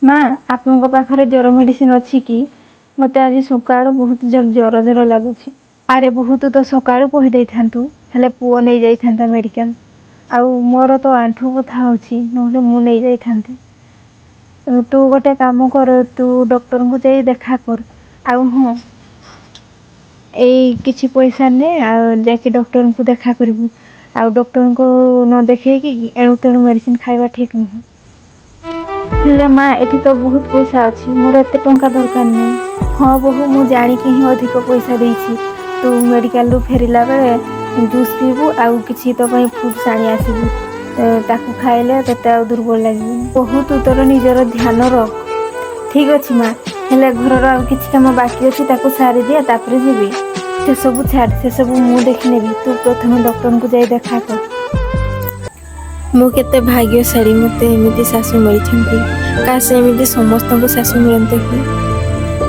ମା, ଆପଣଙ୍କ ପାଖରେ ଜ୍ୱର ମେଡିସିନ ଅଛି କି? ମତେ ଆଜି ସକାଳୁ ବହୁତ ଜର ଜର ଲାଗୁଛି। ଆରେ ବହୁତ ତ ସକାଳୁ କହିଦେଇଥାନ୍ତୁ, ହେଲେ ପୁଅ ନେଇ ଯାଇଥାନ୍ତା ମେଡିକାଲ। ଆଉ ମୋର ତ ଆଣ୍ଠୁ ବଥା ହଉଛି, ନହେଲେ ମୁଁ ନେଇ ଯାଇଥାନ୍ତି। ତୁ ଗୋଟେ କାମ କର, ତୁ ଡକ୍ଟରଙ୍କୁ ଯାଇ ଦେଖା କର। ଆଉ ହଁ, ଏଇ କିଛି ପଇସା ନେ, ଆଉ ଯାଇକି ଡକ୍ଟରଙ୍କୁ ଦେଖା କରିବୁ। ଆଉ ଡକ୍ଟରଙ୍କୁ ନ ଦେଖେଇକି ଏଣୁ ତେଣୁ ମେଡିସିନ ଖାଇବା ଠିକ ନୁହେଁ। ହେଲେ ମା, ଏଠି ତ ବହୁତ ପଇସା ଅଛି, ମୋର ଏତେ ଟଙ୍କା ଦରକାର ନାହିଁ। ହଁ ବୋହୂ, ମୁଁ ଜାଣିକି ହିଁ ଅଧିକ ପଇସା ଦେଇଛି। ତୁ ମେଡିକାଲରୁ ଫେରିଲା ବେଳେ ଜୁସ୍ ପିଇବୁ, ଆଉ କିଛି ତୋ ପାଇଁ ଫ୍ରୁଟ୍ସ ଆଣି ଆସିବୁ। ତାକୁ ଖାଇଲେ ତତେ ଆଉ ଦୁର୍ବଳ ଲାଗିବନି। ବୋହୂ, ତୁ ତୋର ନିଜର ଧ୍ୟାନ ରଖ। ଠିକ ଅଛି ମା, ହେଲେ ଘରର ଆଉ କିଛି କାମ ବାକି ଅଛି, ତାକୁ ସାରିଦିଏ ତାପରେ ଯିବି। ସେ ସବୁ ଛାଡ, ସେ ସବୁ ମୁଁ ଦେଖିନେବି। ତୁ ପ୍ରଥମେ ଡକ୍ଟରଙ୍କୁ ଯାଇ ଦେଖା କର। ମୁଁ କେତେ ଭାଗ୍ୟଶାଳୀ, ମତେ ଏମିତି ଶାଶୁ ମିଳିଛନ୍ତି। କାଶ ଏମିତି ସମସ୍ତଙ୍କୁ ଶାଶୁ ମିଳନ୍ତେ କି?